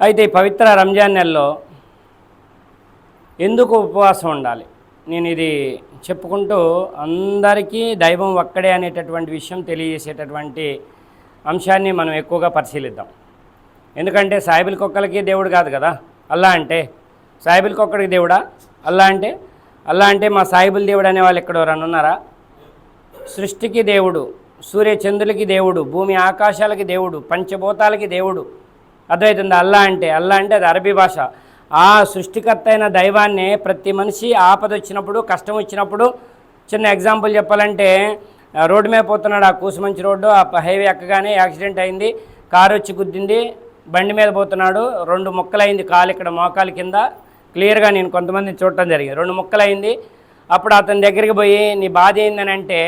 అయితే ఈ పవిత్ర రంజాన్ నెలలో ఎందుకు ఉపవాసం ఉండాలి, నేను ఇది చెప్పుకుంటూ అందరికీ దైవం ఒక్కడే అనేటటువంటి విషయం తెలియజేసేటటువంటి అంశాన్ని మనం ఎక్కువగా పరిశీలిద్దాం. ఎందుకంటే సాయిబులకి ఒక్కరికి దేవుడు కాదు కదా అల్లా అంటే. సాయిబులకి ఒక్కడికి దేవుడా అల్లా అంటే? అల్లా అంటే మా సాయిబుల్ దేవుడు అనేవాళ్ళు ఎక్కడ ఎవరన్నా ఉన్నారా? సృష్టికి దేవుడు, సూర్య చంద్రులకి దేవుడు, భూమి ఆకాశాలకి దేవుడు, పంచభూతాలకి దేవుడు. అర్థమవుతుంది? అల్లా అంటే అది అరబీ భాష. ఆ సృష్టికర్త అయిన దైవాన్ని ప్రతి మనిషి ఆపద వచ్చినప్పుడు, కష్టం వచ్చినప్పుడు, చిన్న ఎగ్జాంపుల్ చెప్పాలంటే రోడ్డు మీద పోతున్నాడు, ఆ కూసుమంచి రోడ్డు, ఆ హైవే ఎక్కగానే యాక్సిడెంట్ అయింది, కారు వచ్చి గుద్దింది, బండి మీద పోతున్నాడు, 2 ముక్కలైంది కాలు, ఇక్కడ మోకాలు కింద క్లియర్గా నేను కొంతమందిని చూడటం జరిగింది, 2 ముక్కలైంది. అప్పుడు అతని దగ్గరికి పోయి నీ బాధ ఏందని అంటే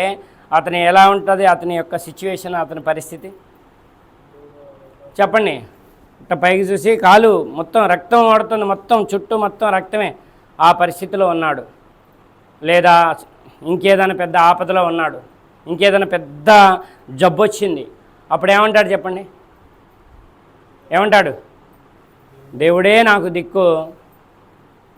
అతను ఎలా ఉంటుంది, అతని యొక్క సిచ్యువేషన్, అతని పరిస్థితి చెప్పండి. ఇట్లా పైకి చూసి కాలు మొత్తం రక్తం ఓడుతుంది, మొత్తం చుట్టూ మొత్తం రక్తమే, ఆ పరిస్థితిలో ఉన్నాడు. లేదా ఇంకేదైనా పెద్ద ఆపదలో ఉన్నాడు, ఇంకేదైనా పెద్ద జబ్బు వచ్చింది, అప్పుడు ఏమంటాడు చెప్పండి? ఏమంటాడు? దేవుడే నాకు దిక్కు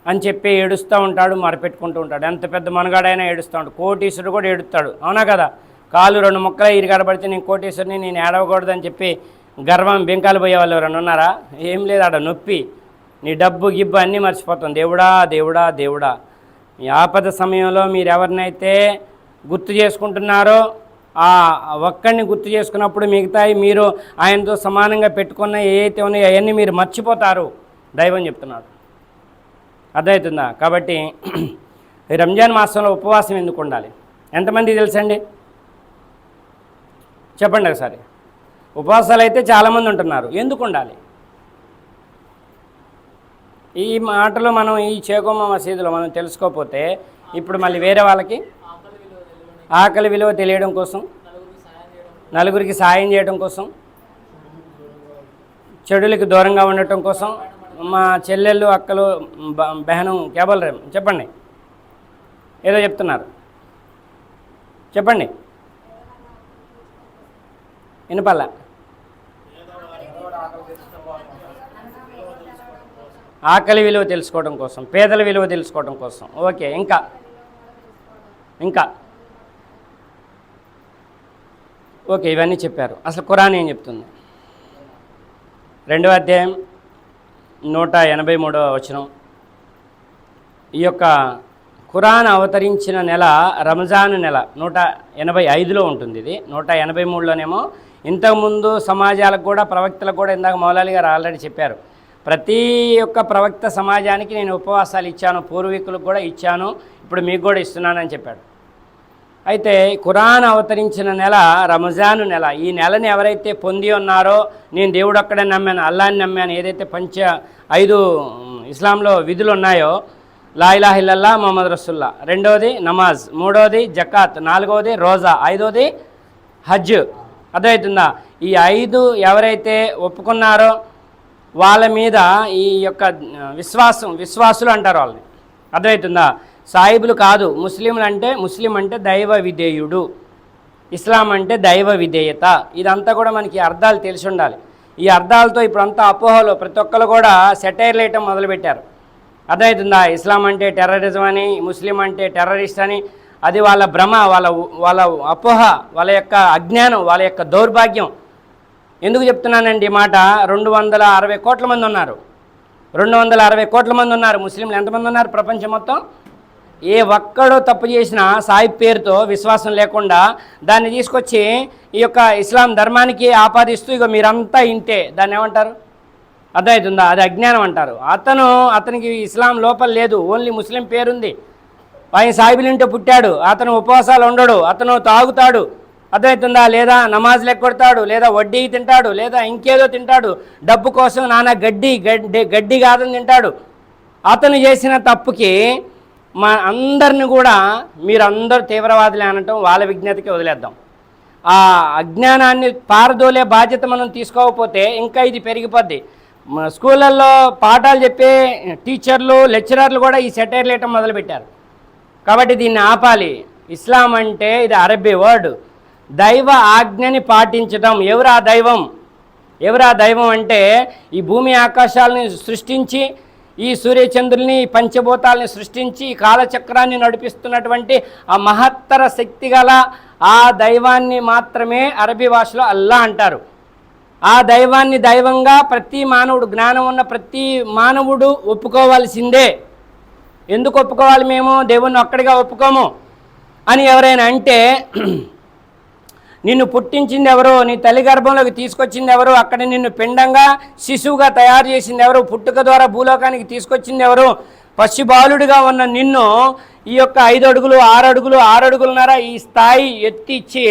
అని చెప్పి ఏడుస్తూ ఉంటాడు, మరపెట్టుకుంటూ ఉంటాడు. ఎంత పెద్ద మనగాడైనా ఏడుస్తూ ఉంటాడు. కోటీశ్వరుడు కూడా ఏడుస్తాడు, అవునా కదా? కాలు 2 ముక్కలు ఇరిగడబడితే నేను కోటీశ్వరుని, నేను ఏడవకూడదని చెప్పి గర్వం బెంకాలు పోయే వాళ్ళు ఎవరన్నా ఉన్నారా? ఏం లేదు, ఆడ నొప్పి, నీ డబ్బు గిబ్బు అన్నీ మర్చిపోతాం. దేవుడా దేవుడా దేవుడా. ఈ ఆపద సమయంలో మీరు ఎవరినైతే గుర్తు చేసుకుంటున్నారో ఆ ఒక్కడిని గుర్తు చేసుకున్నప్పుడు మిగతాయి మీరు ఆయనతో సమానంగా పెట్టుకున్న ఏవైతే ఉన్నాయో అవన్నీ మీరు మర్చిపోతారు, దైవం చెప్తున్నాడు. అర్థమవుతుందా? కాబట్టి ఈ రంజాన్ మాసంలో ఉపవాసం ఎందుకు ఉండాలి? ఎంతమంది తెలుసండి? చెప్పండి ఒకసారి. ఉపవాసాలు అయితే చాలామంది ఉంటున్నారు, ఎందుకు ఉండాలి? ఈ మాటలు మనం ఈ చేకోమ మసీదులో మనం తెలుసుకోకపోతే ఇప్పుడు మళ్ళీ వేరే వాళ్ళకి ఆకలి విలువ తెలియడం కోసం, నలుగురికి సాయం చేయడం కోసం, చెడులకి దూరంగా ఉండటం కోసం, మా చెల్లెళ్ళు అక్కలు బెహనం కేబల్ రేమ్ చెప్పండి, ఏదో చెప్తున్నారు చెప్పండి, వినపల్లా. ఆకలి విలువ తెలుసుకోవడం కోసం, పేదల విలువ తెలుసుకోవడం కోసం. ఓకే, ఇంకా ఓకే, ఇవన్నీ చెప్పారు. అసలు ఖురాన్ ఏం చెప్తుంది? 2వ అధ్యాయం 183వ వచనం. ఈ యొక్క ఖురాన్ అవతరించిన నెల రంజాన్ నెల 185లో ఉంటుంది. ఇది 183లోనేమో. ఇంతకుముందు సమాజాలకు కూడా, ప్రవక్తలకు కూడా ఇందాక మౌలాలి గారు ఆల్రెడీ చెప్పారు, ప్రతి ఒక్క ప్రవక్త సమాజానికి నేను ఉపవాసాలు ఇచ్చాను, పూర్వీకులకు కూడా ఇచ్చాను, ఇప్పుడు మీకు కూడా ఇస్తున్నానని చెప్పాడు. అయితే ఖురాన్ అవతరించిన నెల రంజాన్ నెల. ఈ నెలని ఎవరైతే పొంది ఉన్నారో, నేను దేవుడు ఒక్కడే నమ్మాను, అల్లాని నమ్మాను, ఏదైతే 5 ఇస్లాంలో విధులు ఉన్నాయో, లా ఇలాహ ఇల్లల్లా ముహమ్మద్ రసూలుల్లాహ్, 2వది నమాజ్, 3వది జకాత్, 4వది రోజా, 5వది హజ్. అర్థమవుతుందా? ఈ 5 ఎవరైతే ఒప్పుకున్నారో వాళ్ళ మీద ఈ యొక్క విశ్వాసులు అంటారు వాళ్ళని. అర్థమవుతుందా? సాయిబులు కాదు. ముస్లిం అంటే దైవ విధేయుడు, ఇస్లాం అంటే దైవ విధేయత. ఇదంతా కూడా మనకి అర్థాలు తెలిసి ఉండాలి. ఈ అర్థాలతో ఇప్పుడంతా అపోహలో ప్రతి ఒక్కరు కూడా సెటైర్లు వేయటం మొదలుపెట్టారు. అర్థమవుతుందా? ఇస్లాం అంటే టెర్రరిజం అని, ముస్లిం అంటే టెర్రరిస్ట్ అని. అది వాళ్ళ భ్రమ, వాళ్ళ అపోహ, వాళ్ళ యొక్క అజ్ఞానం, వాళ్ళ యొక్క దౌర్భాగ్యం. ఎందుకు చెప్తున్నానండి ఈ మాట? 260 కోట్ల మంది ఉన్నారు. 260 కోట్ల మంది ఉన్నారు. ముస్లింలు ఎంతమంది ఉన్నారు ప్రపంచం మొత్తం? ఏ ఒక్కడో తప్పు చేసినా సాయి పేరుతో విశ్వాసం లేకుండా దాన్ని తీసుకొచ్చి ఈ యొక్క ఇస్లాం ధర్మానికి ఆపాదిస్తూ ఇక మీరంతా ఇంతే, దాన్ని ఏమంటారు? అర్థమవుతుందా? అది అజ్ఞానం అంటారు. అతనికి ఇస్లాం లోపల లేదు, ఓన్లీ ముస్లిం పేరుంది. ఆయన సాయిబులింటో పుట్టాడు, అతను ఉపవాసాలు ఉండడు, అతను తాగుతాడు, అర్థమవుతుందా? లేదా నమాజ్ లెక్కొడతాడు, లేదా వడ్డీ తింటాడు, లేదా ఇంకేదో తింటాడు, డబ్బు కోసం నానా గడ్డి కాదని తింటాడు. అతను చేసిన తప్పుకి మా అందరిని కూడా మీరందరూ తీవ్రవాదులే అనటం వాళ్ళ విజ్ఞతకి వదిలేద్దాం. ఆ అజ్ఞానాన్ని పారదోలే బాధ్యత మనం తీసుకోకపోతే ఇంకా ఇది పెరిగిపోద్ది. స్కూళ్ళల్లో పాఠాలు చెప్పే టీచర్లు, లెక్చరర్లు కూడా ఈ సెటైర్లు వేయటం మొదలుపెట్టారు. కాబట్టి దీన్ని ఆపాలి. ఇస్లాం అంటే ఇది అరబీ వర్డ్, దైవ ఆజ్ఞని పాటించడం. ఎవరు ఆ దైవం? ఎవరా దైవం అంటే ఈ భూమి ఆకాశాలని సృష్టించి ఈ సూర్యచంద్రుల్ని పంచభూతాలని సృష్టించి ఈ కాలచక్రాన్ని నడిపిస్తున్నటువంటి ఆ మహత్తర శక్తి గల ఆ దైవాన్ని మాత్రమే అరబీ భాషలో అల్లా అంటారు. ఆ దైవాన్ని దైవంగా ప్రతి మానవుడు, జ్ఞానం ఉన్న ప్రతి మానవుడు ఒప్పుకోవాల్సిందే. ఎందుకు ఒప్పుకోవాలి? మేము దేవుణ్ణి ఒక్కడిగా ఒప్పుకోము అని ఎవరైనా అంటే, నిన్ను పుట్టించింది ఎవరు, నీ తల్లి గర్భంలోకి తీసుకొచ్చింది ఎవరు, అక్కడ నిన్ను పిండంగా శిశువుగా తయారు చేసింది ఎవరు, పుట్టుక ద్వారా భూలోకానికి తీసుకొచ్చింది ఎవరు, పసిబాలుడిగా ఉన్న నిన్ను ఈ యొక్క 5 అడుగులు 6 అడుగులు 6 అడుగులున్నర ఈ స్థాయి ఎత్తిచ్చి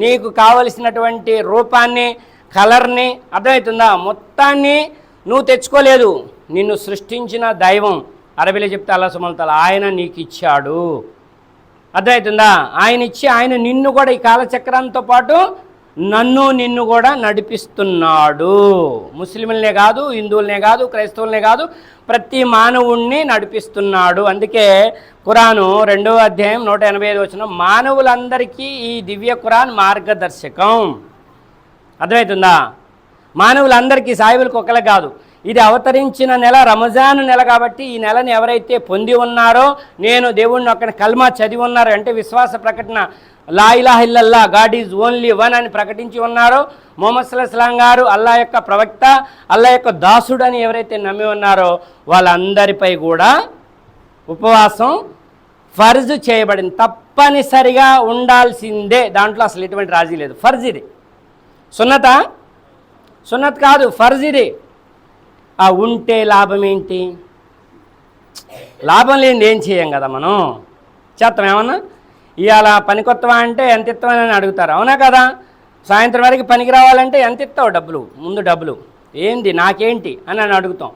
నీకు కావలసినటువంటి రూపాన్ని, కలర్ని, అర్థమవుతుందా, మొత్తాన్ని నువ్వు తెచ్చుకోలేదు. నిన్ను సృష్టించిన దైవం, అరబీలో చెప్తే అల్లా సుబ్హానహు వ తఆలా, ఆయన నీకు ఇచ్చాడు. అర్థమవుతుందా? ఆయన ఇచ్చి ఆయన నిన్ను కూడా ఈ కాలచక్రంతో పాటు నిన్ను కూడా నడిపిస్తున్నాడు. ముస్లింలనే కాదు, హిందువులనే కాదు, క్రైస్తవులనే కాదు, ప్రతి మానవుణ్ణి నడిపిస్తున్నాడు. అందుకే ఖురాను 2వ అధ్యాయం 185 వచనం, మానవులందరికీ ఈ దివ్య ఖురాన్ మార్గదర్శకం. అర్థమవుతుందా? మానవులందరికీ, సాయిబులకు ఒకళ్ళే కాదు. ఇది అవతరించిన నెల రంజాన్ నెల కాబట్టి ఈ నెలను ఎవరైతే పొంది ఉన్నారో, నేను దేవుణ్ణి ఒక్కని కల్మా చదివి ఉన్నారో అంటే విశ్వాస ప్రకటన, లా ఇలాహ ఇల్లల్లా, గాడ్ ఈజ్ ఓన్లీ వన్ అని ప్రకటించి ఉన్నారో, ముహమ్మద్ సల్లల్లాహు అలైహి వసల్లం గారు అల్లా యొక్క ప్రవక్త, అల్లా యొక్క దాసుడు అని ఎవరైతే నమ్మి ఉన్నారో వాళ్ళందరిపై కూడా ఉపవాసం ఫర్జు చేయబడింది. తప్పనిసరిగా ఉండాల్సిందే. దాంట్లో అసలు ఎటువంటి రాజీ లేదు. ఫర్జ్ ఇది. సున్నత్ కాదు, ఫర్జ్ ఇది. ఆ ఉంటే లాభం ఏంటి? లాభం లేనిది ఏం చేయం కదా మనం. చేస్తాం ఏమన్నా? ఇవాళ పనికొత్తవా అంటే ఎంత ఇస్తామని అడుగుతారు, అవునా కదా? సాయంత్రం వరకు పనికి రావాలంటే ఎంత ఇస్తావు డబ్బులు, ముందు డబ్బులు ఏంది నాకేంటి అని అడుగుతాం.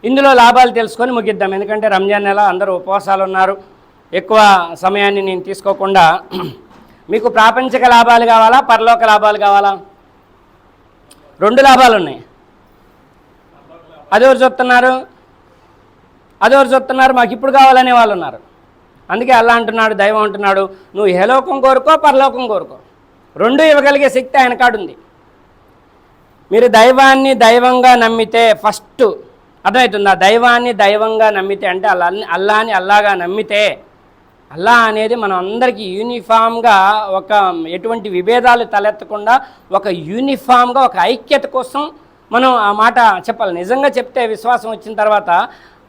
ఇందులో లాభాలు తెలుసుకొని ముగిద్దాం. ఎందుకంటే రంజాన్ నెల, అందరూ ఉపవాసాలు ఉన్నారు. ఎక్కువ సమయాన్ని నేను తీసుకోకుండా, మీకు ప్రాపంచిక లాభాలు కావాలా, పరలోక లాభాలు కావాలా? 2 లాభాలు ఉన్నాయి. అదెవరు చెప్తున్నారు? మాకు ఇప్పుడు కావాలనే వాళ్ళు ఉన్నారు. అందుకే అల్లా అంటున్నాడు, దైవం అంటున్నాడు, నువ్వు ఇహలోకం కోరుకో, పరలోకం కోరుకో, 2 ఇవ్వగలిగే శక్తి ఆయన కాడుంది. మీరు దైవాన్ని దైవంగా నమ్మితే, ఫస్ట్ అర్థమవుతుందా? దైవాన్ని దైవంగా నమ్మితే అంటే అల్లాని అల్లాగా నమ్మితే, అల్లా అనేది మనం అందరికీ యూనిఫామ్గా, ఒక ఎటువంటి విభేదాలు తలెత్తకుండా ఒక యూనిఫామ్గా, ఒక ఐక్యత కోసం మనం ఆ మాట చెప్పాలి. నిజంగా చెప్తే విశ్వాసం వచ్చిన తర్వాత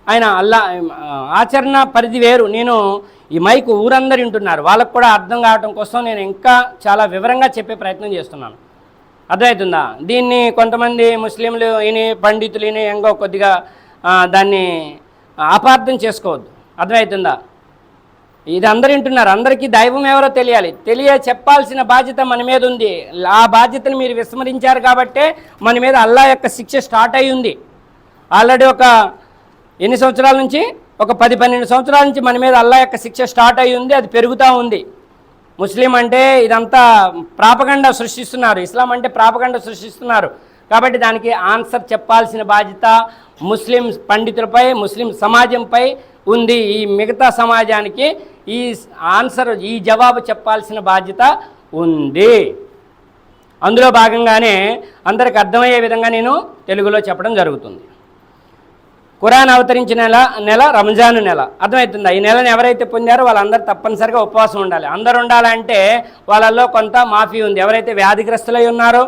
ఆయన అల్లా ఆచరణ పరిధి వేరు. నేను ఈ మైకు ఊరందరూ వింటున్నారు, వాళ్ళకు కూడా అర్థం కావడం కోసం నేను ఇంకా చాలా వివరంగా చెప్పే ప్రయత్నం చేస్తున్నాను. అర్థమవుతుందా? దీన్ని కొంతమంది ముస్లింలు ఈయన, పండితులు ఈయన ఎంగో కొద్దిగా దాన్ని అపార్థం చేసుకోవద్దు. అర్థమవుతుందా? ఇది అందరు వింటున్నారు, అందరికీ దైవం ఎవరో తెలియాలి. చెప్పాల్సిన బాధ్యత మన మీద ఉంది. ఆ బాధ్యతను మీరు విస్మరించారు కాబట్టే మన మీద అల్లా యొక్క శిక్ష స్టార్ట్ అయి ఉంది. ఆల్రెడీ ఒక ఎన్ని సంవత్సరాల నుంచి, ఒక 10-12 సంవత్సరాల నుంచి మన మీద అల్లా యొక్క శిక్ష స్టార్ట్ అయి ఉంది. అది పెరుగుతూ ఉంది. ముస్లిం అంటే ఇదంతా ప్రాపగండా సృష్టిస్తున్నారు, ఇస్లాం అంటే ప్రాపగండా సృష్టిస్తున్నారు. కాబట్టి దానికి ఆన్సర్ చెప్పాల్సిన బాధ్యత ముస్లిం పండితులపై, ముస్లిం సమాజంపై ఉంది. ఈ మిగతా సమాజానికి ఈ ఆన్సర్, ఈ జవాబు చెప్పాల్సిన బాధ్యత ఉంది. అందులో భాగంగానే అందరికి అర్థమయ్యే విధంగా నేను తెలుగులో చెప్పడం జరుగుతుంది. ఖురాన్ అవతరించిన నెల రంజాన్ నెల. అర్థమవుతుందా? ఈ నెలను ఎవరైతే పొందారో వాళ్ళందరూ తప్పనిసరిగా ఉపవాసం ఉండాలి. అందరూ ఉండాలంటే వాళ్ళల్లో కొంత మాఫీ ఉంది. ఎవరైతే వ్యాధిగ్రస్తులై ఉన్నారో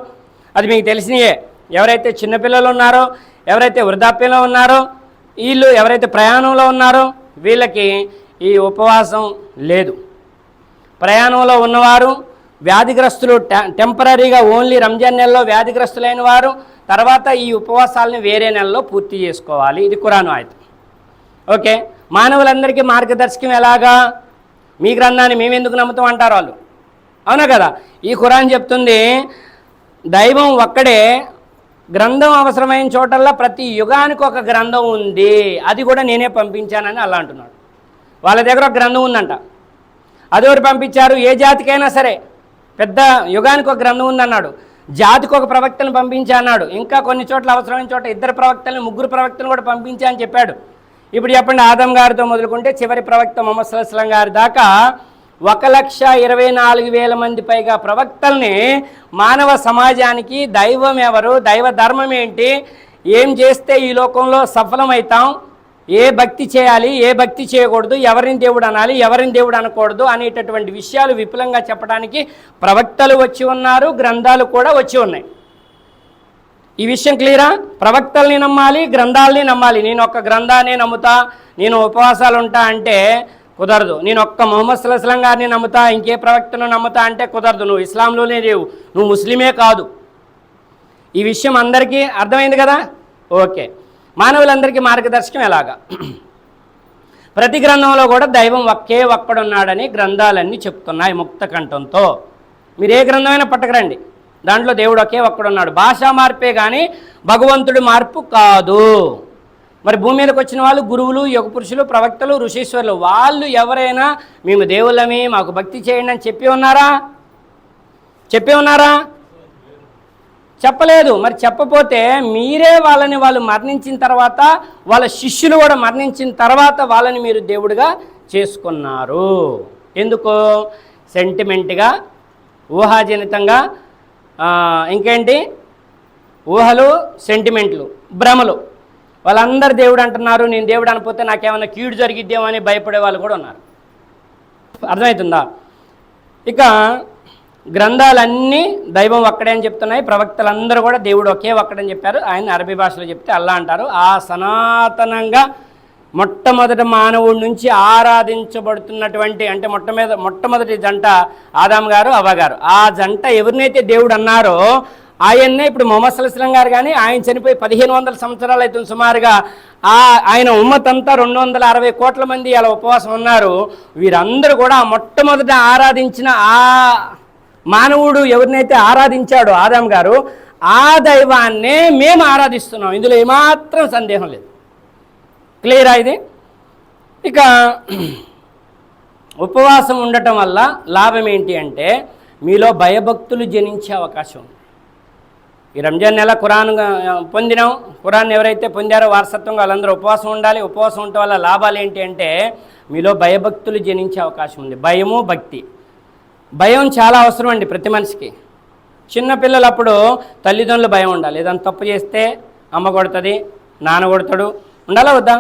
అది మీకు తెలిసినయే. ఎవరైతే చిన్నపిల్లలు ఉన్నారో, ఎవరైతే వృద్ధాప్యంలో ఉన్నారో, వీళ్ళు ఎవరైతే ప్రయాణంలో ఉన్నారో వీళ్ళకి ఈ ఉపవాసం లేదు. ప్రయాణంలో ఉన్నవారు, వ్యాధిగ్రస్తులు, టెంపరీగా ఓన్లీ రంజాన్ నెలలో వ్యాధిగ్రస్తులైన వారు తర్వాత ఈ ఉపవాసాలని వేరే నెలలో పూర్తి చేసుకోవాలి. ఇది ఖురాన్ ఆయత. ఓకే, మానవులందరికీ మార్గదర్శకం ఎలాగా? మీ గ్రంథాన్ని మేమెందుకు నమ్ముతాం అంటారు వాళ్ళు, అవునా కదా? ఈ ఖురాన్ చెప్తుంది దైవం ఒక్కడే, గ్రంథం అవసరమైన చోటల్లా ప్రతి యుగానికి ఒక గ్రంథం ఉంది, అది కూడా నేనే పంపించానని అలా అంటున్నాడు. వాళ్ళ దగ్గర ఒక గ్రంథం ఉందంట. అదెవరు పంపించారు? ఏ జాతికైనా సరే పెద్ద యుగానికి ఒక గ్రంథం ఉందన్నాడు. జాతికి ఒక ప్రవక్తను పంపించా అన్నాడు. ఇంకా కొన్ని చోట్ల అవసరమైన చోట 2 ప్రవక్తలను, 3 ప్రవక్తలను కూడా పంపించా అని చెప్పాడు. ఇప్పుడు చెప్పండి, ఆదం గారితో మొదలుకుంటే చివరి ప్రవక్త ముహమ్మద్ సల్లల్లాహు అలైహి వసల్లం గారి దాకా 1,24,000 మంది పైగా ప్రవక్తల్ని మానవ సమాజానికి దైవం ఎవరు, దైవ ధర్మం ఏంటి, ఏం చేస్తే ఈ లోకంలో సఫలమవుతాం, ఏ భక్తి చేయాలి, ఏ భక్తి చేయకూడదు, ఎవరిని దేవుడు అనాలి, ఎవరిని దేవుడు అనకూడదు అనేటటువంటి విషయాలు విపులంగా చెప్పడానికి ప్రవక్తలు వచ్చి ఉన్నారు, గ్రంథాలు కూడా వచ్చి ఉన్నాయి. ఈ విషయం క్లియరా? ప్రవక్తల్ని నమ్మాలి, గ్రంథాలని నమ్మాలి. నేను ఒక్క గ్రంథాన్ని నమ్ముతా, నేను ఉపవాసాలు ఉంటా అంటే కుదరదు. నేను ఒక్క మొహమ్మద్ సల్లల్లాహు అలైహి వసల్లం గారిని నమ్ముతా, ఇంకే ప్రవక్తను నమ్ముతా అంటే కుదరదు. నువ్వు ఇస్లాంలోనే లేవు, నువ్వు ముస్లిమే కాదు. ఈ విషయం అందరికీ అర్థమైంది కదా? ఓకే. మానవులందరికీ మార్గదర్శకం ఎలాగా? ప్రతి గ్రంథంలో కూడా దైవం ఒక్కడున్నాడని గ్రంథాలన్నీ చెప్తున్నాయి ముక్త కంఠంతో. మీరు ఏ గ్రంథమైనా పట్టకరండి, దాంట్లో దేవుడు ఒక్కడున్నాడు. భాషా మార్పే కానీ భగవంతుడి మార్పు కాదు. మరి భూమి మీదకి వచ్చిన వాళ్ళు గురువులు, యుగ పురుషులు, ప్రవక్తలు, ఋషీశ్వరులు, వాళ్ళు ఎవరైనా మేము దేవుళ్ళమి, మాకు భక్తి చేయండి అని చెప్పి ఉన్నారా? చెప్పలేదు. మరి చెప్పపోతే మీరే వాళ్ళు మరణించిన తర్వాత, వాళ్ళ శిష్యులు కూడా మరణించిన తర్వాత వాళ్ళని మీరు దేవుడిగా చేసుకున్నారు. ఎందుకు? సెంటిమెంట్గా, ఊహాజనితంగా, ఇంకేంటి, ఊహలు, సెంటిమెంట్లు, భ్రమలు. వాళ్ళందరూ దేవుడు అంటున్నారు, నేను దేవుడు అనకపోతే నాకేమైనా కీడు జరిగిద్దేమో అని భయపడే వాళ్ళు కూడా ఉన్నారు. అర్థమవుతుందా? ఇక గ్రంథాలన్నీ దైవం ఒక్కడే అని చెప్తున్నాయి. ప్రవక్తలందరూ కూడా దేవుడు ఒక్కడని చెప్పారు. ఆయన అరబీ భాషలో చెప్తే అల్లా అంటారు. ఆ సనాతనంగా మొట్టమొదటి మానవుడి నుంచి ఆరాధించబడుతున్నటువంటి, అంటే మొట్టమొదటి జంట ఆదాం గారు, అవ్వ గారు. ఆ జంట ఎవరినైతే దేవుడు అన్నారో ఆయన్నే ఇప్పుడు మొహమ్మద్ సల్లల్లాహు అలైహి వసల్లం గారు కానీ, ఆయన చనిపోయి 1500 సంవత్సరాలు అవుతుంది సుమారుగా. ఆయన ఉమ్మతంతా 260 కోట్ల మంది అలా ఉపవాసం ఉన్నారు. వీరందరూ కూడా మొట్టమొదట ఆరాధించిన ఆ మానవుడు ఎవరినైతే ఆరాధించాడో ఆదాం గారు, ఆ దైవాన్నే మేము ఆరాధిస్తున్నాం. ఇందులో ఏమాత్రం సందేహం లేదు. క్లియరా ఇది? ఇక ఉపవాసం ఉండటం వల్ల లాభం ఏంటి అంటే మీలో భయభక్తులు జనించే అవకాశం ఉంది. ఈ రంజాన్ నెల ఖురాన్ పొందినాం. ఖురాన్ ఎవరైతే పొందారో వారసత్వంగా వాళ్ళందరూ ఉపవాసం ఉండాలి. ఉపవాసం ఉండటం వల్ల లాభాలు ఏంటి అంటే మీలో భయభక్తులు జనించే అవకాశం ఉంది. భయము, భక్తి. భయం చాలా అవసరం అండి ప్రతి మనిషికి. చిన్నపిల్లలప్పుడు తల్లిదండ్రులు భయం ఉండాలి. ఏదైనా తప్పు చేస్తే అమ్మ కొడుతుంది, నాన్న కొడతాడు, ఉండాలా వద్దా?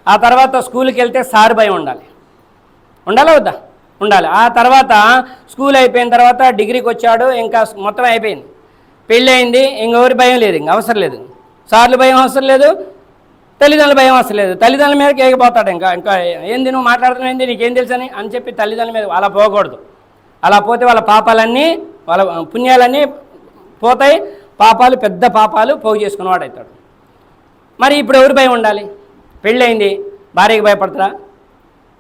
ఆ తర్వాత స్కూల్కి వెళ్తే సార్ భయం ఉండాలి, ఉండాలా వద్దా? ఉండాలి. ఆ తర్వాత స్కూల్ అయిపోయిన తర్వాత డిగ్రీకి వచ్చాడు, ఇంకా మొత్తం అయిపోయింది, పెళ్ళి అయింది, ఇంకెవరి భయం లేదు, ఇంక అవసరం లేదు. సార్లు భయం అవసరం లేదు, తల్లిదండ్రుల భయం అవసరం లేదు. తల్లిదండ్రుల మీదకి ఎగిపోతాడు. ఇంకా ఏంది నువ్వు మాట్లాడుతున్నావు, ఏంది నీకేం తెలుసని అని చెప్పి తల్లిదండ్రుల మీద అలా పోకూడదు. అలా పోతే వాళ్ళ పాపాలన్నీ, వాళ్ళ పుణ్యాలన్నీ పోతాయి, పాపాలు, పెద్ద పాపాలు పోగు చేసుకున్నవాడు అవుతాడు. మరి ఇప్పుడు ఎవరు భయం ఉండాలి? పెళ్ళయింది, భార్యకి భయపడతారా?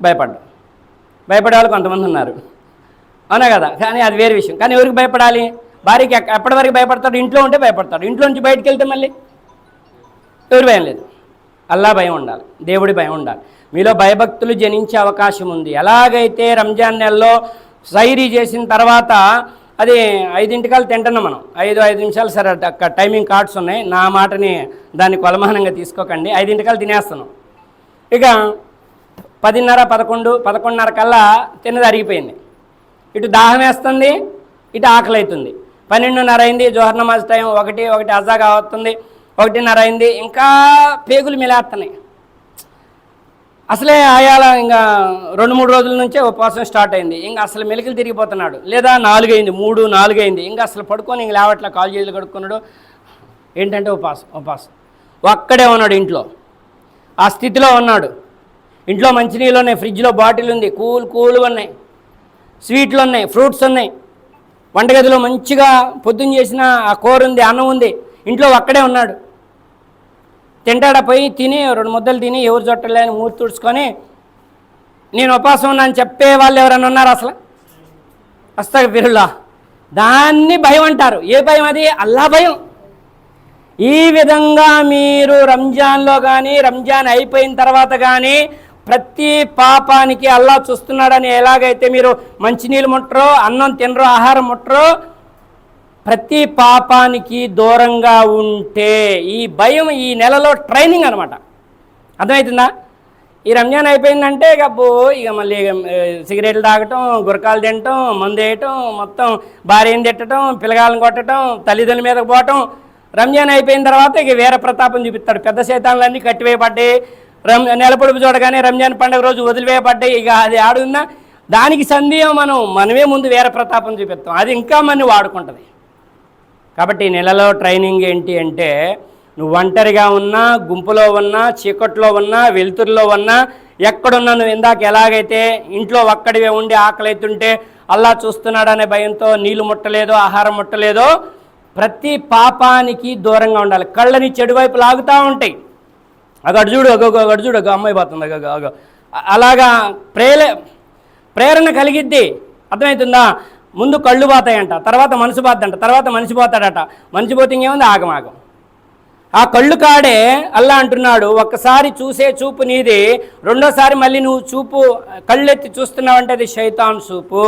భయపడే వాళ్ళు కొంతమంది ఉన్నారు, అవునా కదా? కానీ అది వేరే విషయం. కానీ ఎవరికి భయపడాలి? భార్యకి ఎప్పటి వరకు భయపడతాడు? ఇంట్లో ఉంటే భయపడతాడు. ఇంట్లో నుంచి బయటకు వెళ్తే మళ్ళీ ఎవరి భయం లేదు. అల్లా భయం ఉండాలి, దేవుడి భయం ఉండాలి. మీలో భయభక్తులు జనించే అవకాశం ఉంది. ఎలాగైతే రంజాన్ నెలలో సైరీ చేసిన తర్వాత అది 5 తింటున్నాం మనం, 5 నిమిషాలు. సరే, అక్కడ టైమింగ్ కార్డ్స్ ఉన్నాయి, నా మాటని దాన్ని కొలమానంగా తీసుకోకండి. 5 తినేస్తున్నాం. ఇక 10:30, 11 కల్లా తిన్నది అరిగిపోయింది. ఇటు దాహం వేస్తుంది, ఇటు ఆకలి అవుతుంది. 12:30 అయింది, జోహర్ నమాజ్ టైం. 1 అజాగా అవుతుంది, 1:30 అయింది, ఇంకా పేగులు మిలేస్తున్నాయి. అసలే ఆయాల ఇంకా 2-3 రోజుల నుంచే ఉపవాసం స్టార్ట్ అయింది. ఇంకా అసలు మెలికలు తిరిగిపోతున్నాడు. లేదా 4 అయింది, 3-4 అయింది, ఇంకా అసలు పడుకొని ఇంక లేవట్లా, కాలు చేతులు కడుక్కున్నాడు. ఏంటంటే ఉపవాసం. ఒక్కడే ఉన్నాడు ఇంట్లో, ఆ స్థితిలో ఉన్నాడు. ఇంట్లో మంచినీళ్ళు ఉన్నాయి, ఫ్రిడ్జ్లో బాటిల్ ఉంది, కూల్గా ఉన్నాయి, స్వీట్లు ఉన్నాయి, ఫ్రూట్స్ ఉన్నాయి, వంటగదిలో మంచిగా పొద్దున్న చేసిన ఆ కూర ఉంది, అన్నం ఉంది. ఇంట్లో ఒక్కడే ఉన్నాడు. తింటాడా? పోయి తిని 2 ముద్దలు తిని ఎవరు చొట్టలేని మూతి తుడుచుకొని నేను ఉపవాసం ఉన్నా అని చెప్పే వాళ్ళు ఎవరైనా ఉన్నారు? అసలు అస్తగఫిరుల్లాహ్. దాన్ని భయం అంటారు. ఏ భయం అది? అల్లా భయం. ఈ విధంగా మీరు రంజాన్లో కానీ, రంజాన్ అయిపోయిన తర్వాత కానీ ప్రతి పాపానికి అల్లా చూస్తున్నాడని ఎలాగైతే మీరు మంచినీళ్ళు ముట్టరో, అన్నం తినరో, ఆహారం ముట్టరో, ప్రతి పాపానికి దూరంగా ఉంటే ఈ భయం ఈ నెలలో ట్రైనింగ్ అనమాట. అర్థమవుతుందా? ఈ రంజాన్ అయిపోయిందంటే ఇక మళ్ళీ సిగరెట్లు తాగటం, గురకాలు తినటం, మందు వేయటం, మొత్తం భార్యను తిట్టడం, పిల్లగాళ్ళని కొట్టడం, తల్లిదండ్రుల మీదకి పోవటం. రంజాన్ అయిపోయిన తర్వాత ఇక వేరే ప్రతాపం చూపిస్తాడు. పెద్ద శైతాన్లన్నీ కట్టివేయబడ్డాయి. నెలపొడుపు చూడగానే రంజాన్ పండుగ రోజు వదిలివేయబడ్డాయి. ఇక అది ఆడుందా, దానికి సందేహం మనమే ముందు వేరే ప్రతాపం చూపిస్తాం. అది ఇంకా మన వాడుకుంటుంది. కాబట్టి నెలలో ట్రైనింగ్ ఏంటి అంటే, నువ్వు ఒంటరిగా ఉన్నా, గుంపులో ఉన్నా, చీకట్లో ఉన్నా, వెలుతురులో ఉన్నా, ఎక్కడున్నా, నువ్వు ఇందాక ఎలాగైతే ఇంట్లో ఒక్కడివే ఉండి ఆకలి అవుతుంటే అల్లా చూస్తున్నాడనే భయంతో నీళ్లు ముట్టలేదో, ఆహారం ముట్టలేదో, ప్రతి పాపానికి దూరంగా ఉండాలి. కళ్ళని చెడువైపు లాగుతూ ఉంటాయి. అగడు చూడు అమ్మాయి పోతుంది, అలాగా ప్రేరణ కలిగిద్ది. అర్థమవుతుందా? ముందు కళ్ళు పోతాయంట, తర్వాత మనసు పోద్దంట, తర్వాత మనిషి పోతాడట. మనిషి పోతే ఇంకేముంది, ఆగమాగం. ఆ కళ్ళు కాడే అల్లా అంటున్నాడు, ఒక్కసారి చూసే చూపు నీది, రెండోసారి మళ్ళీ నువ్వు చూపు కళ్ళెత్తి చూస్తున్నావంటే అది శైతాన్ చూపు.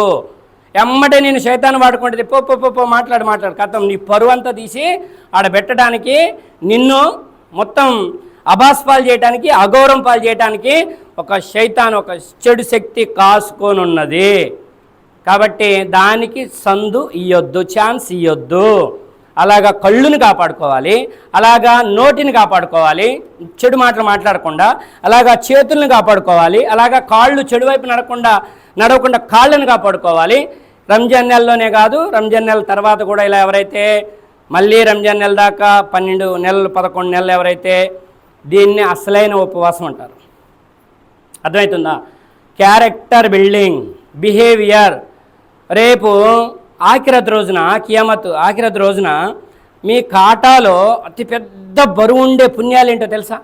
ఎమ్మటే నేను శైతాన్ వాడుకుంటుంది. పో మాట్లాడు కథం నీ పరువు అంతా తీసి ఆడ పెట్టడానికి, నిన్ను మొత్తం అభాస్పాలు చేయడానికి, అగౌరవం పాలు చేయడానికి ఒక శైతాన్, ఒక చెడు శక్తి కాసుకొని ఉన్నది. కాబట్టి దానికి సందు ఇయ్యొద్దు, ఛాన్స్ ఇయ్యొద్దు. అలాగా కళ్ళుని కాపాడుకోవాలి, అలాగా నోటిని కాపాడుకోవాలి, చెడు మాటలు మాట్లాడకుండా, అలాగా చేతులను కాపాడుకోవాలి, అలాగా కాళ్ళు చెడువైపు నడవకుండా కాళ్ళను కాపాడుకోవాలి. రంజాన్ నెలలోనే కాదు, రంజాన్ నెల తర్వాత కూడా ఇలా ఎవరైతే మళ్ళీ రంజాన్ నెల దాకా 12 నెలలు 11 నెలలు ఎవరైతే దీన్ని అసలైన ఉపవాసం అంటారు. అర్థమవుతుందా? Character building, behaviour. రేపు ఆఖిరత్ రోజున, కియామత్ ఆఖిరత్ రోజున మీ ఖాతాలో అతిపెద్ద బరువు ఉండే పుణ్యాలు ఏంటో తెలుసా?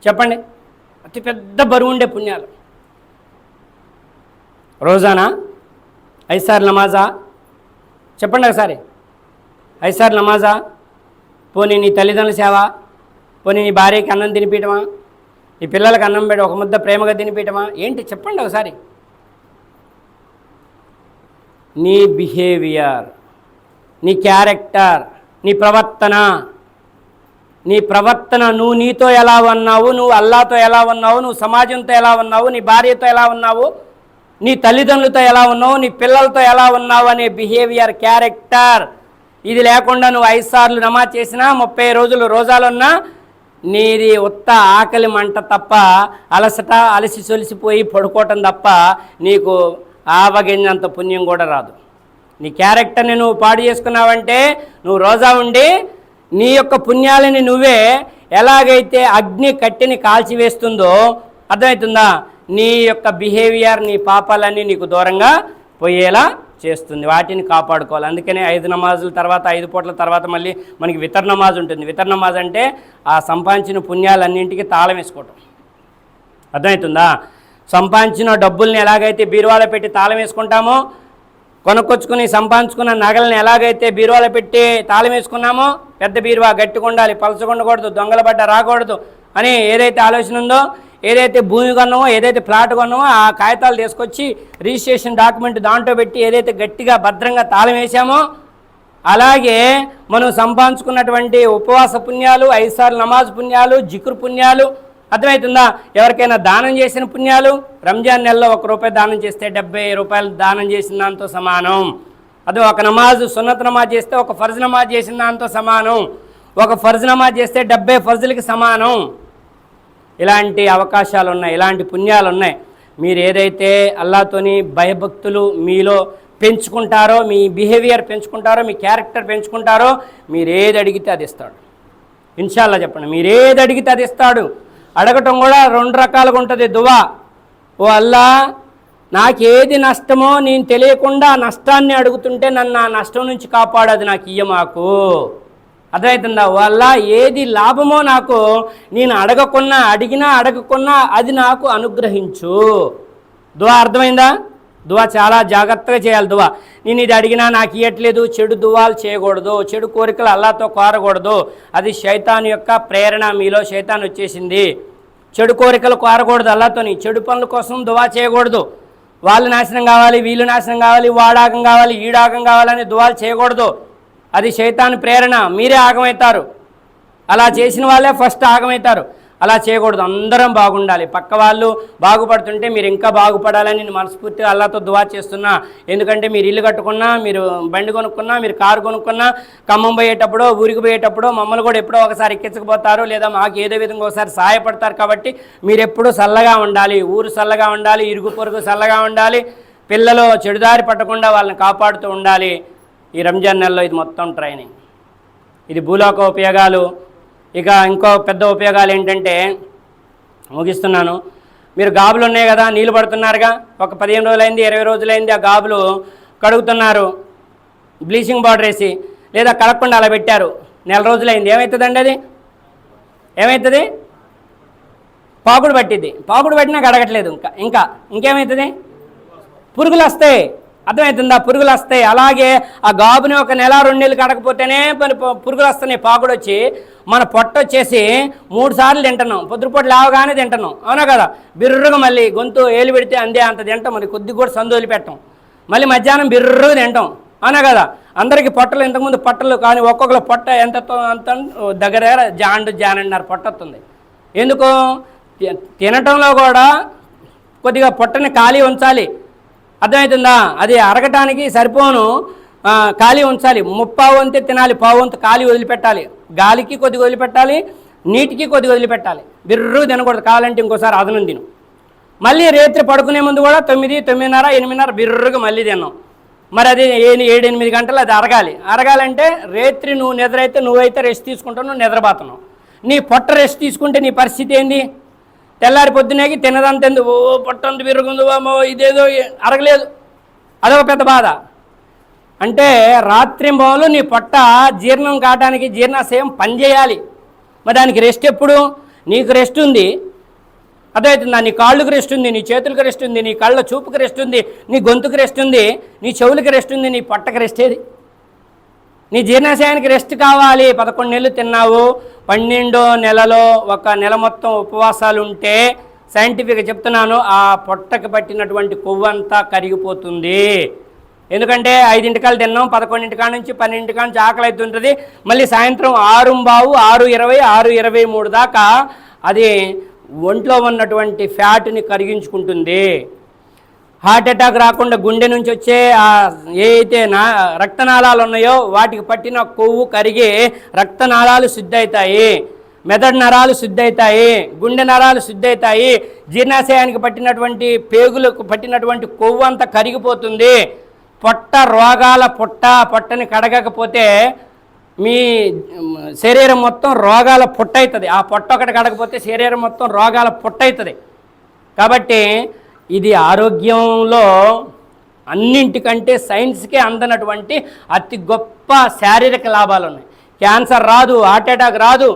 చెప్పండి. అతిపెద్ద బరువు ఉండే పుణ్యాలు రోజానా, 5 సార్లు నమాజా? చెప్పండి ఒకసారి. 5 సార్లు నమాజా? పోనీ నీ తల్లిదండ్రుల సేవ? పోనీ నీ భార్యకి అన్నం తినిపించమా? నీ పిల్లలకి అన్నం పెట్టి ఒక ముద్ద ప్రేమగా తినిపించమా? ఏంటి చెప్పండి ఒకసారి. నీ బిహేవియర్, నీ క్యారెక్టర్, నీ ప్రవర్తన, నువ్వు నీతో ఎలా ఉన్నావు, నువ్వు అల్లాతో ఎలా ఉన్నావు, నువ్వు సమాజంతో ఎలా ఉన్నావు, నీ భార్యతో ఎలా ఉన్నావు, నీ తల్లిదండ్రులతో ఎలా ఉన్నావు, నీ పిల్లలతో ఎలా ఉన్నావు అనే బిహేవియర్, క్యారెక్టర్. ఇది లేకుండా నువ్వు 5 సార్లు నమాజ్ చేసినా, 30 రోజులు రోజాలున్నా, నీది ఉత్త ఆకలి మంట తప్ప, అలసట, అలసి సొలిసిపోయి పడుకోవటం తప్ప నీకు ఆవగింజంత పుణ్యం కూడా రాదు. నీ క్యారెక్టర్ని నువ్వు పాడు చేసుకున్నావంటే, నువ్వు రోజా ఉండి నీ యొక్క పుణ్యాలని నువ్వే ఎలాగైతే అగ్ని కట్టెని కాల్చివేస్తుందో, అర్థమవుతుందా? నీ యొక్క బిహేవియర్, నీ పాపాలన్నీ నీకు దూరంగా పోయేలా చేస్తుంది. వాటిని కాపాడుకోవాలి. అందుకనే 5 నమాజుల తర్వాత, 5 పూట్ల తర్వాత మళ్ళీ మనకి వితర్ నమాజ్ ఉంటుంది. వితర్ నమాజ్ అంటే ఆ సంపాదించిన పుణ్యాలన్నింటికి తాళం వేసుకోవటం. అర్థమవుతుందా? సంపాదించిన డబ్బుల్ని ఎలాగైతే బీరువాలో పెట్టి తాళం వేసుకుంటామో, కొనుక్కొచ్చుకుని సంపాదించుకున్న నగల్ని ఎలాగైతే బీరువాలో పెట్టి తాళం వేసుకున్నామో, పెద్ద బీరువా గట్టిగా ఉండాలి, పలచకుండకూడదు, దొంగల బట్ట రాకూడదు అని ఏదైతే ఆలోచన ఉందో, ఏదైతే భూమి కొన్నామో, ఏదైతే ప్లాట్ కొన్నామో ఆ కాగితాలు తీసుకొచ్చి రిజిస్ట్రేషన్ డాక్యుమెంట్ దాంట్లో పెట్టి ఏదైతే గట్టిగా భద్రంగా తాళం వేసామో, అలాగే మనం సంపాదించుకున్నటువంటి ఉపవాస పుణ్యాలు, 5 సార్లు నమాజ్ పుణ్యాలు, జిక్రు పుణ్యాలు, అర్థమవుతుందా? ఎవరికైనా దానం చేసిన పుణ్యాలు, రంజాన్ నెలలో 1 రూపాయి దానం చేస్తే 70 రూపాయలు దానం చేసిన దాంతో సమానం. అదే ఒక నమాజు, సున్నత్ నమాజ్ చేస్తే ఒక ఫర్జ్ నమాజ్ చేసిన దాంతో సమానం. ఒక ఫర్జ్ నమాజ్ చేస్తే 70 ఫర్జులకి సమానం. ఇలాంటి అవకాశాలు ఉన్నాయి, ఇలాంటి పుణ్యాలు ఉన్నాయి. మీరు ఏదైతే అల్లాతోని భయభక్తులు మీలో పెంచుకుంటారో, మీ బిహేవియర్ పెంచుకుంటారో, మీ క్యారెక్టర్ పెంచుకుంటారో, మీరు ఏది అడిగితే అది ఇస్తాడు. ఇన్షాల్లా చెప్పండి. మీరు ఏది అడిగితే అది ఇస్తాడు. అడగటం కూడా 2 రకాలుగా ఉంటుంది దువా. ఓ అల్లా, నాకేది నష్టమో నేను తెలియకుండా నష్టాన్ని అడుగుతుంటే నన్ను ఆ నష్టం నుంచి కాపాడు, అది నాకు ఇయ్యమాకు. అర్థమవుతుందా? వల్ల ఏది లాభమో నాకు నేను అడిగినా అడగకున్నా అది నాకు అనుగ్రహించు. దువా అర్థమైందా? దువా చాలా జాగ్రత్తగా చేయాలి. దువా నేను ఇది అడిగినా నాకు ఇవ్వట్లేదు, చెడు దువాలు చేయకూడదు, చెడు కోరికలు అల్లాతో కోరకూడదు. అది శైతాన్ యొక్క ప్రేరణ. మీలో శైతాన్ వచ్చేసింది. చెడు కోరికలు కోరకూడదు అల్లాతోని. చెడు పనుల కోసం దువా చేయకూడదు. వాళ్ళు నాశనం కావాలి, వీళ్ళు నాశనం కావాలి, వాడాగం కావాలి, ఈడాగం కావాలని దువాలు చేయకూడదు. అది శైతాన్ ప్రేరణ. మీరే ఆగమవుతారు. అలా చేసిన వాళ్ళే ఫస్ట్ ఆగమవుతారు. అలా చేయకూడదు. అందరం బాగుండాలి. పక్క వాళ్ళు బాగుపడుతుంటే మీరు ఇంకా బాగుపడాలని నేను మనస్ఫూర్తిగా అల్లాతో దువా చేస్తున్నా. ఎందుకంటే మీరు ఇల్లు కట్టుకున్నా, మీరు బండి కొనుక్కున్నా, మీరు కారు కొనుక్కున్నా, ఖమ్మం పోయేటప్పుడో ఊరికి పోయేటప్పుడో మమ్మల్ని కూడా ఎప్పుడో ఒకసారి ఎక్కించకపోతారు, లేదా మాకు ఏదో విధంగా ఒకసారి సహాయపడతారు. కాబట్టి మీరు ఎప్పుడూ చల్లగా ఉండాలి, ఊరు చల్లగా ఉండాలి, ఇరుగు పొరుగు చల్లగా ఉండాలి, పిల్లలు చెడుదారి పట్టకుండా వాళ్ళని కాపాడుతూ ఉండాలి. ఈ రంజాన్ నెలలో ఇది మొత్తం ట్రైనింగ్. ఇది భూలోక ఉపయోగాలు. ఇక ఇంకో పెద్ద ఉపయోగాలు ఏంటంటే, ముగిస్తున్నాను, మీరు గాబులు ఉన్నాయి కదా, నీళ్ళు పడుతున్నారుగా, ఒక 15 రోజులైంది 20 రోజులైంది, ఆ గాబులు కడుగుతున్నారు బ్లీచింగ్ పౌడర్ వేసి, లేదా కడగకుండా అలా పెట్టారు, నెల రోజులైంది, ఏమవుతుందండి? అది ఏమవుతుంది? పాకుడు పట్టిద్ది. పాకుడు పట్టినా కడగట్లేదు. ఇంకేమవుతుంది? పురుగులు వస్తాయి. అర్థమవుతుందా? పురుగులు వస్తాయి. అలాగే ఆ గాబుని ఒక నెల 2 నెలలు కడకపోతేనే పురుగులు వస్తున్నాయి, పాకుడు వచ్చి. మన పొట్ట వచ్చేసి 3 సార్లు తింటున్నాం, పొద్దుపూట లేవగానే తింటున్నాం, అవునా కదా? బిర్రుగా మళ్ళీ గొంతు ఏలు పెడితే అందే అంత తింటాం, మరి కొద్దిగా కూడా సందు వదిలిపెట్టాం, మళ్ళీ మధ్యాహ్నం బిర్రుగా తింటాం, అవునా కదా? అందరికీ పొట్టలు ఇంతకుముందు పొట్టలు, కానీ ఒక్కొక్కరు పొట్ట ఎంత దగ్గర జానండిన్నర పొట్ట వస్తుంది. ఎందుకు? తినటంలో కూడా కొద్దిగా పొట్టని ఖాళీ ఉంచాలి. అర్థమవుతుందా? అది అరగటానికి సరిపోను ఖాళీ ఉంచాలి. 3/4 వంతే తినాలి, 1/4 వంతు ఖాళీ వదిలిపెట్టాలి. గాలికి కొద్దిగా వదిలిపెట్టాలి, నీటికి కొద్దిగా వదిలిపెట్టాలి. బిర్రు తినకూడదు. కావాలంటే ఇంకోసారి అదనం తిను. మళ్ళీ రాత్రి పడుకునే ముందు కూడా 9, 9:30, 8:30 బిర్రుగా మళ్ళీ తిన్నాం. మరి అది 7-8 గంటలు అది అరగాలంటే రాత్రి నువ్వు నిద్రైతే నువ్వైతే రెస్ట్ తీసుకుంటావు, నువ్వు నిద్రపోతున్నావు. నీ పొట్ట రెస్ట్ తీసుకుంటే నీ పరిస్థితి ఏంది? తెల్లారి పొద్దునేకి తినదంత ఎందుకు, ఓ పొట్టంత విరుగుంది, ఇదేదో అరగలేదు, అదొక పెద్ద బాధ. అంటే రాత్రింబవలు నీ పొట్ట జీర్ణం కావడానికి జీర్ణాశయం పనిచేయాలి. మరి దానికి రెస్ట్ ఎప్పుడు? నీకు రెస్ట్ ఉంది, అర్థమవుతుందా? నీ కాళ్ళకు రెస్ట్ ఉంది, నీ చేతులకు రెస్ట్ ఉంది, నీ కళ్ళ చూపుకి రెస్ట్ ఉంది, నీ గొంతుకు రెస్ట్ ఉంది, నీ చెవులకి రెస్ట్ ఉంది, నీ పొట్టకి రెస్ట్ ఏది? నీ జీర్ణాశయానికి రెస్ట్ కావాలి. 11 నెలలు తిన్నావు, 12వ నెలలో 1 నెల మొత్తం ఉపవాసాలు ఉంటే సైంటిఫిక్గా చెప్తున్నాను, ఆ పొట్టకి పట్టినటువంటి కొవ్వు అంతా కరిగిపోతుంది. ఎందుకంటే 5 తిన్నాం, 11 నుంచి 12 నుంచి ఆకలి అవుతుంటుంది. మళ్ళీ సాయంత్రం 6:15, 6:20, 6:23 దాకా అది ఒంట్లో ఉన్నటువంటి ఫ్యాట్ని కరిగించుకుంటుంది. హార్ట్ అటాక్ రాకుండా గుండె నుంచి వచ్చే ఏ అయితే రక్తనాళాలు ఉన్నాయో వాటికి పట్టిన కొవ్వు కరిగి రక్తనాళాలు శుద్ధి అవుతాయి, మెదడు నరాలు శుద్ధి అవుతాయి, గుండె నరాలు శుద్ధి అవుతాయి, జీర్ణాశయానికి పట్టినటువంటి పేగులకు పట్టినటువంటి కొవ్వు అంతా కరిగిపోతుంది. పొట్ట రోగాల పొట్టని కడగకపోతే మీ శరీరం మొత్తం రోగాల పుట్ట అవుతుంది. ఆ పొట్ట ఒకటి కడగకపోతే శరీరం మొత్తం రోగాల పుట్ట అవుతుంది. కాబట్టి ఇది ఆరోగ్యంలో అన్నింటికంటే సైన్స్కే అందనటువంటి అతి గొప్ప శారీరక లాభాలు ఉన్నాయి. క్యాన్సర్ రాదు, హార్ట్ అటాక్ రాదు.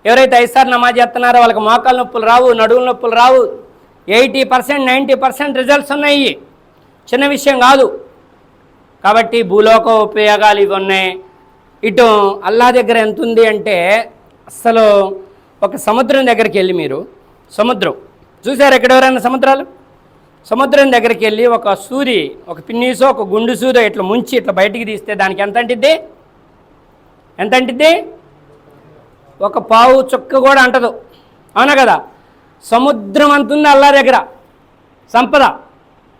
ఎవరైతే 5 సార్లు నమాజ్ చేస్తున్నారో వాళ్ళకి మోకాళ్ళ నొప్పులు రావు, నడువుల నొప్పులు రావు. 80%, 90% రిజల్ట్స్ ఉన్నాయి. చిన్న విషయం కాదు. కాబట్టి భూలోక ఉపయోగాలు ఇవి ఉన్నాయి. ఇటు అల్లా దగ్గర ఎంత ఉంది అంటే, అసలు ఒక సముద్రం దగ్గరికి వెళ్ళి మీరు, సముద్రం చూసారు ఎక్కడెవరైనా సముద్రాలు? సముద్రం దగ్గరికి వెళ్ళి ఒక సూరి, ఒక పిన్నీసో ఒక గుండు సూదో ఇట్లా ముంచి ఇట్లా బయటికి తీస్తే దానికి ఎంత అంటిద్ది? ఒక పావు చుక్క కూడా అంటదు, అవునా కదా? సముద్రం అంతుంది అల్లా దగ్గర సంపద.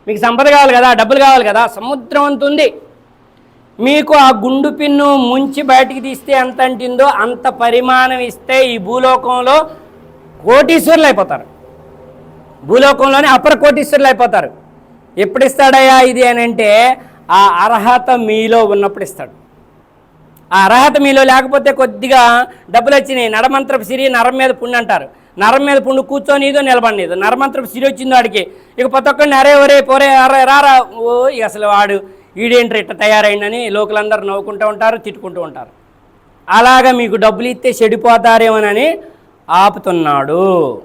మీకు సంపద కావాలి కదా, డబ్బులు కావాలి కదా, సముద్రం అంతుంది. మీకు ఆ గుండు పిన్ను ముంచి బయటికి తీస్తే ఎంత అంటిందో అంత పరిమాణం ఇస్తే ఈ భూలోకంలో కోటీశ్వరులు అయిపోతారు. భూలోకంలోనే అపర కోటీశ్వరులు అయిపోతారు. ఎప్పుడు ఇస్తాడయ్యా ఇది అని అంటే, ఆ అర్హత మీలో ఉన్నప్పుడు ఇస్తాడు. ఆ అర్హత మీలో లేకపోతే కొద్దిగా డబ్బులు వచ్చినాయి, నడమంత్రపు సిరి నరం మీద పుండు అంటారు. నరం మీద పుండు కూర్చొని ఇదో నిలబడినదో, నరమంత్రపు సిరి వచ్చింది వాడికి. ఇక ప్రతి ఒక్కడిని అరే ఒరే పోరే అరే రారా, ఓ అసలు వాడు ఈడేంటి ఇట్ట తయారైందని లోకలందరూ నవ్వుకుంటూ ఉంటారు, తిట్టుకుంటూ ఉంటారు. అలాగా మీకు డబ్బులు ఇస్తే చెడిపోతారేమోనని ఆపుతున్నాడు.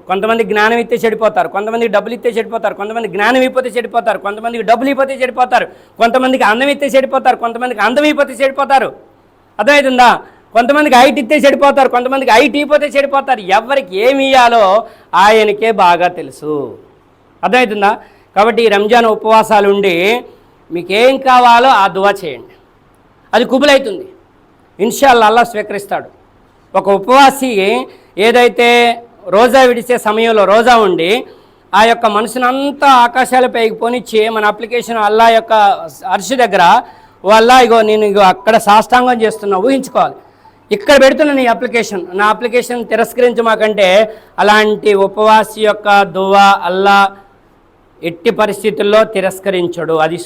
కొంతమంది జ్ఞానం ఇస్తే చెడిపోతారు, కొంతమందికి డబ్బులు ఇస్తే చెడిపోతారు, కొంతమంది జ్ఞానం ఇవ్వతే చెడిపోతారు, కొంతమందికి డబ్బులు ఇవ్వతే చెడిపోతారు, కొంతమందికి అందం ఇస్తే చెడిపోతారు, కొంతమందికి అందం ఇవ్వతే చెడిపోతారు. అర్థమవుతుందా? కొంతమందికి హైట్ ఇస్తే చెడిపోతారు, కొంతమందికి హైట్ ఇవ్వతే చెడిపోతారు. ఎవరికి ఏమి ఇవ్వాలో ఆయనకే బాగా తెలుసు. అర్థమవుతుందా? కాబట్టి ఈ రంజాన్ ఉపవాసాలు ఉండి మీకేం కావాలో ఆ దువా చేయండి, అది కుబులవుతుంది. ఇన్షాల్లా అల్లాహ్ స్వీకరిస్తాడు. ఒక ఉపవాసి ఏదైతే రోజా విడిచే సమయంలో రోజా ఉండి ఆ యొక్క మనసునంతా ఆకాశాలపైకి పోనిచ్చి మన అప్లికేషన్ అల్లా యొక్క అర్షి దగ్గర ఓ అల్లా ఇగో నేను ఇగో అక్కడ సాష్టాంగం చేస్తున్నా, ఊహించుకోవాలి. ఇక్కడ పెడుతున్నా నీ అప్లికేషన్, నా అప్లికేషన్ తిరస్కరించమాకంటే అలాంటి ఉపవాసి యొక్క దువా అల్లా ఎట్టి పరిస్థితుల్లో తిరస్కరించడు. అది